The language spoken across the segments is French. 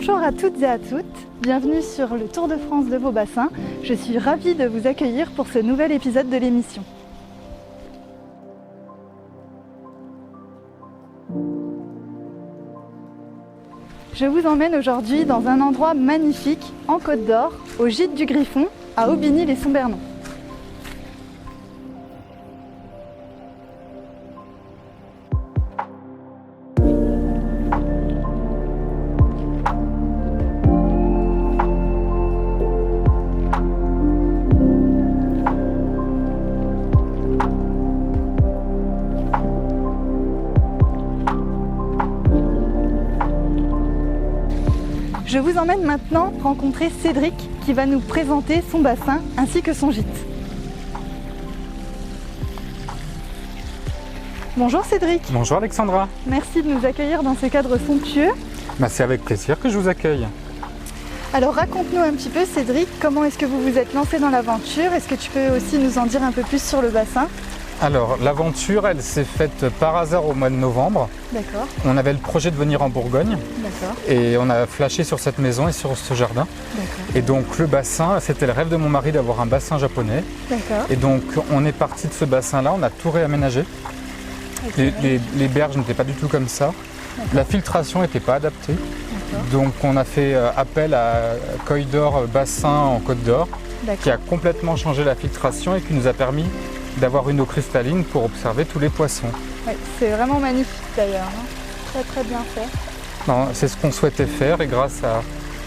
Bonjour à toutes et à toutes, bienvenue sur le Tour de France de vos bassins. Je suis ravie de vous accueillir pour ce nouvel épisode de l'émission. Je vous emmène aujourd'hui dans un endroit magnifique en Côte d'Or, au gîte du Griffon, à Aubigny-les-Sons-Bernon. Je vous emmène maintenant rencontrer Cédric qui va nous présenter son bassin ainsi que son gîte. Bonjour Cédric. Bonjour Alexandra. Merci de nous accueillir dans ce cadre somptueux. C'est avec plaisir que je vous accueille. Alors raconte-nous un petit peu Cédric, comment est-ce que vous vous êtes lancé dans l'aventure? Est-ce que tu peux aussi nous en dire un peu plus sur le bassin? Alors l'aventure, elle s'est faite par hasard au mois de novembre. D'accord. On avait le projet de venir en Bourgogne. D'accord. Et on a flashé sur cette maison et sur ce jardin. D'accord. Et donc le bassin, c'était le rêve de mon mari d'avoir un bassin japonais. D'accord. Et donc on est parti de ce bassin-là, on a tout réaménagé. Okay. Les berges n'étaient pas du tout comme ça. La filtration n'était pas adaptée. Donc on a fait appel à Coidor Bassin en Côte d'Or, qui a complètement changé la filtration et qui nous a permis d'avoir une eau cristalline pour observer tous les poissons. Oui, c'est vraiment magnifique d'ailleurs, hein. Très très bien fait. C'est ce qu'on souhaitait faire et grâce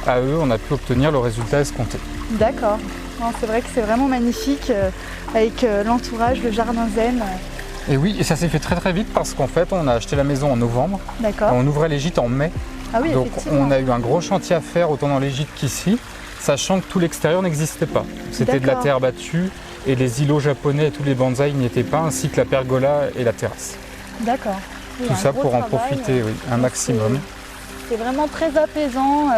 à eux, on a pu obtenir le résultat escompté. D'accord. C'est vrai que c'est vraiment magnifique avec l'entourage, le jardin zen. Et oui, et ça s'est fait très très vite parce qu'en fait, on a acheté la maison en novembre. D'accord. On ouvrait les gîtes en mai. Ah oui, donc effectivement. on a eu un gros chantier à faire autant dans les gîtes qu'ici, sachant que tout l'extérieur n'existait pas. C'était de la terre battue et les îlots japonais et tous les bonsaïs n'y étaient pas, ainsi que la pergola et la terrasse. D'accord. Tout ça pour en profiter, oui, un maximum. C'est vraiment très apaisant,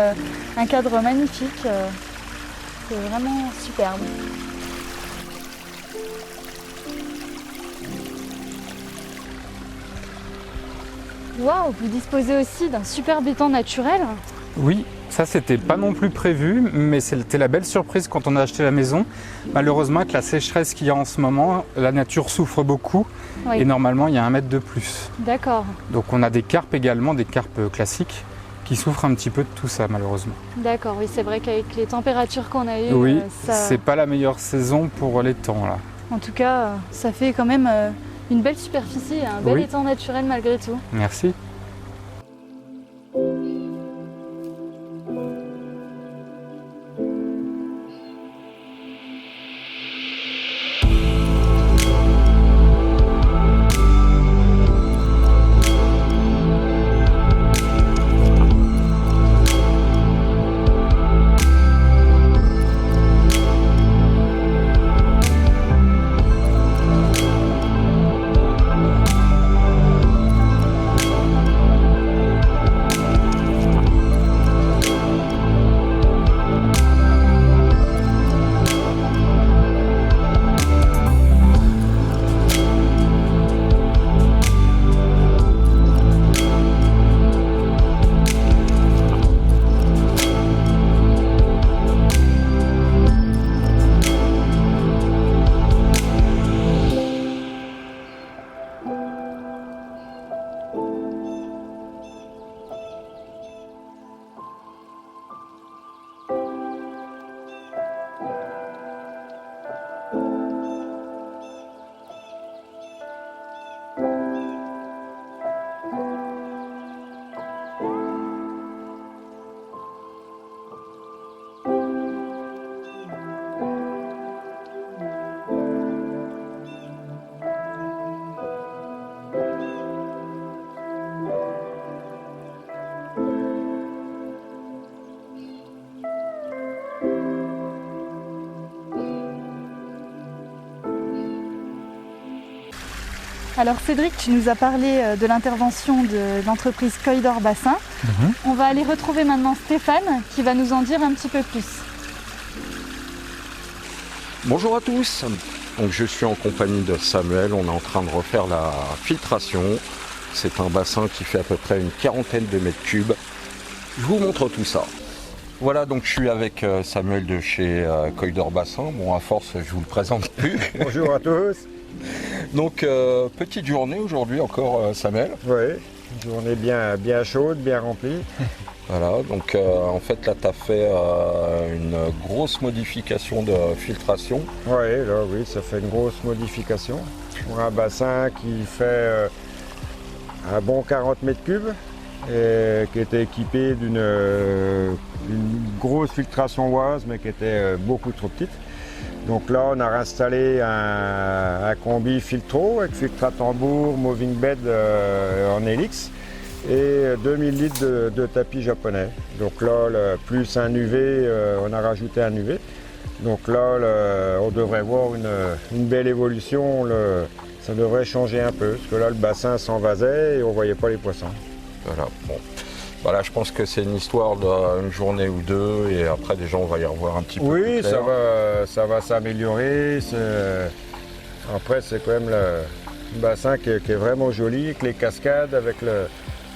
un cadre magnifique, c'est vraiment superbe. Waouh, vous disposez aussi d'un superbe étang naturel. Oui, ça c'était pas non plus prévu, mais c'était la belle surprise quand on a acheté la maison. Malheureusement, avec la sécheresse qu'il y a en ce moment, la nature souffre beaucoup et normalement il y a 1 mètre de plus. D'accord. Donc on a des carpes également, des carpes classiques, qui souffrent un petit peu de tout ça malheureusement. D'accord, oui, c'est vrai qu'avec les températures qu'on a eues, oui, ça... c'est pas la meilleure saison pour l'étang là. En tout cas, ça fait quand même une belle superficie et un bel étang naturel malgré tout. Merci. Alors Cédric, tu nous as parlé de l'intervention de l'entreprise Coidor Bassin. On va aller retrouver maintenant Stéphane qui va nous en dire un petit peu plus. Bonjour à tous. Donc, je suis en compagnie de Samuel, on est en train de refaire la filtration. C'est un bassin qui fait à peu près une 40aine de mètres cubes. je vous montre tout ça. Voilà, donc je suis avec Samuel de chez Coydor Bassin. Bon, à force, je vous le présente plus. Bonjour à tous. Donc, petite journée aujourd'hui encore, Samuel. Oui, une journée bien chaude, bien remplie. Voilà, donc en fait là tu as fait une grosse modification de filtration. Oui, ça fait une grosse modification. Pour un bassin qui fait un bon 40 mètres cubes et qui était équipé d'une grosse filtration oise mais qui était beaucoup trop petite. Donc là on a réinstallé un combi filtro avec filtre à tambour, moving bed en hélix. Et 2000 litres de tapis japonais. Donc là, plus un UV, on a rajouté un UV. Donc là, on devrait voir une belle évolution. Ça devrait changer un peu, parce que là, le bassin s'envasait et on ne voyait pas les poissons. Voilà, bon. Voilà, je pense que c'est une histoire d'une journée ou deux, et après, déjà, on va y revoir un petit peu. Oui, ça va s'améliorer. Après, c'est quand même le bassin qui est vraiment joli, avec les cascades, avec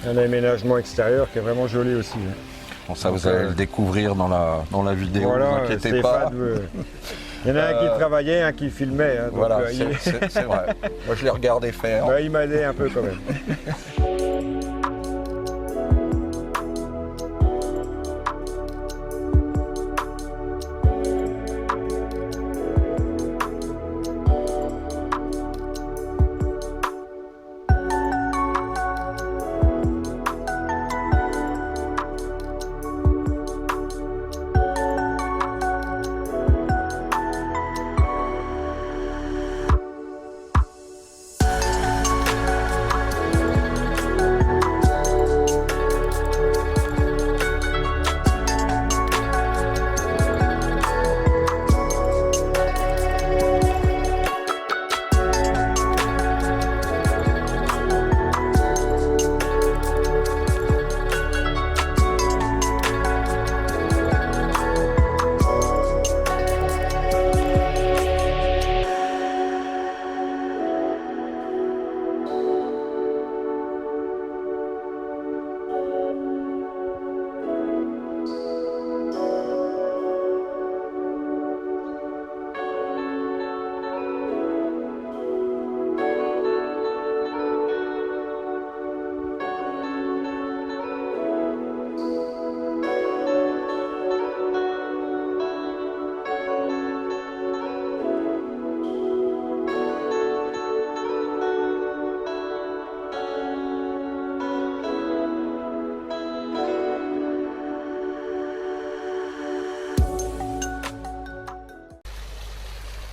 un aménagement extérieur qui est vraiment joli aussi. Bon, ça, vous allez le découvrir dans la vidéo, voilà, ne vous inquiétez pas. Il y en a un qui travaillait, un qui filmait. Hein, voilà, c'est vrai. Moi, je l'ai regardé faire. Il m'a aidé un peu quand même.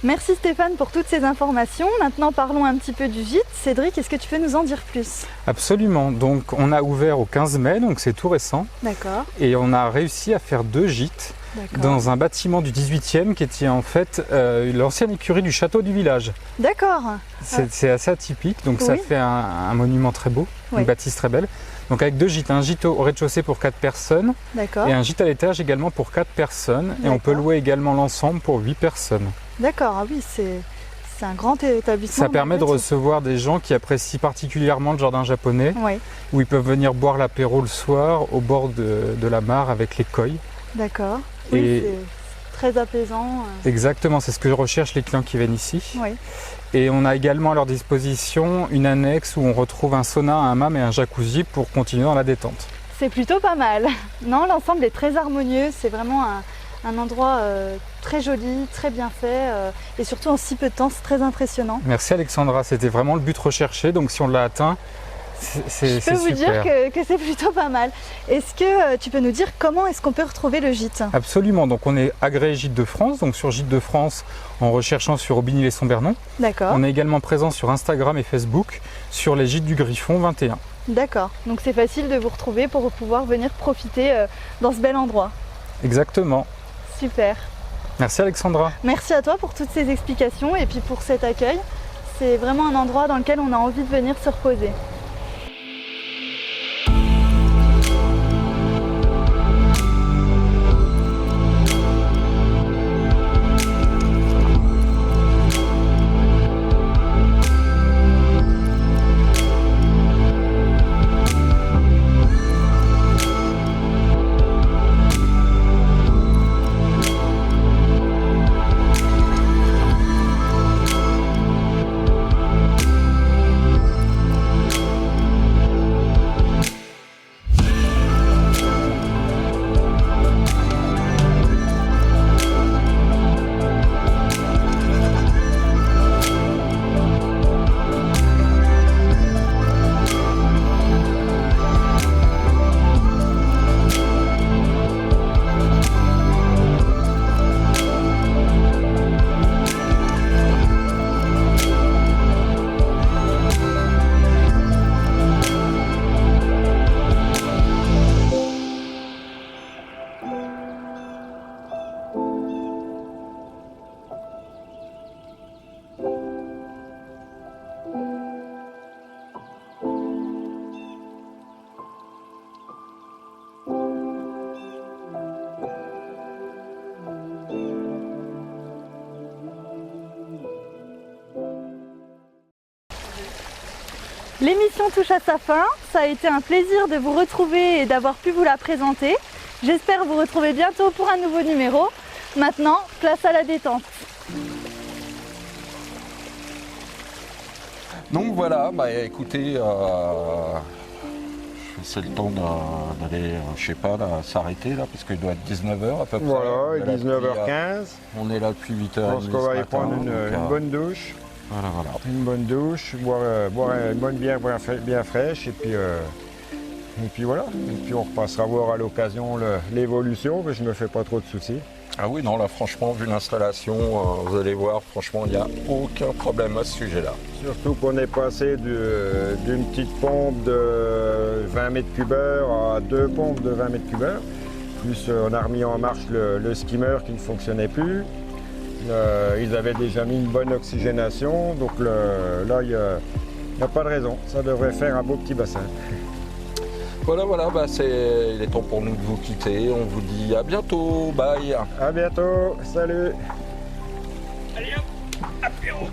Merci Stéphane pour toutes ces informations. Maintenant parlons un petit peu du gîte. Cédric, est-ce que tu peux nous en dire plus? Absolument, donc on a ouvert au 15 mai, donc c'est tout récent. D'accord. Et on a réussi à faire 2 gîtes dans un bâtiment du 18e qui était en fait l'ancienne écurie du château du village. D'accord. C'est assez atypique, donc Oui. ça fait un monument très beau, Oui. une bâtisse très belle. Donc avec 2 gîtes, un gîte au rez-de-chaussée pour 4 personnes D'accord. et un gîte à l'étage également pour 4 personnes. Et on peut D'accord. louer également l'ensemble pour 8 personnes. D'accord, ah oui, c'est un grand établissement. Ça permet de en fait. recevoir des gens qui apprécient particulièrement le jardin japonais, Oui, où ils peuvent venir boire l'apéro le soir au bord de la mare avec les koi. d'accord. Oui, Et- c'est très apaisant. Exactement, c'est ce que recherchent les clients qui viennent ici. Oui, Et on a également à leur disposition une annexe où on retrouve un sauna, un hammam et un jacuzzi pour continuer dans la détente. c'est plutôt pas mal. Non, l'ensemble est très harmonieux. C'est vraiment un endroit très joli, très bien fait et surtout en si peu de temps, c'est très impressionnant. Merci Alexandra, c'était vraiment le but recherché, donc si on l'a atteint, c'est Je peux vous dire super. que c'est plutôt pas mal. Est-ce que tu peux nous dire comment est-ce qu'on peut retrouver le gîte? Absolument, donc on est agréé Gîte de France, donc sur Gîte de France en recherchant sur Aubigny-les-Sombernon. D'accord, On est également présent sur Instagram et Facebook sur les Gîtes du Griffon 21. d'accord. Donc c'est facile de vous retrouver pour pouvoir venir profiter dans ce bel endroit. Exactement. Super. Merci Alexandra. Merci à toi pour toutes ces explications et puis pour cet accueil. C'est vraiment un endroit dans lequel on a envie de venir se reposer. L'émission touche à sa fin. Ça a été un plaisir de vous retrouver et d'avoir pu vous la présenter. J'espère vous retrouver bientôt pour un nouveau numéro. Maintenant, place à la détente. Donc voilà, bah écoutez, c'est le temps d'aller, je sais pas, là, s'arrêter là, parce qu'il doit être 19h à peu près. Voilà, il est 19h15. On est là depuis 8h30. Je pense qu'on va aller prendre une bonne douche. Voilà. Une bonne douche, boire une bonne bière bien fraîche et puis voilà. Et puis on repassera voir à l'occasion l'évolution, mais je ne me fais pas trop de soucis. Ah oui, non, là franchement, vu l'installation, vous allez voir, franchement, il n'y a aucun problème à ce sujet-là. Surtout qu'on est passé d'une petite pompe de 20 mètres cubes à 2 pompes de 20 mètres cubes. Plus on a remis en marche le skimmer qui ne fonctionnait plus. Ils avaient déjà mis une bonne oxygénation, donc là il n'y a pas de raison. Ça devrait faire un beau petit bassin. Voilà, bah il est temps pour nous de vous quitter. On vous dit à bientôt, bye. À bientôt, salut. Allez hop, apéro.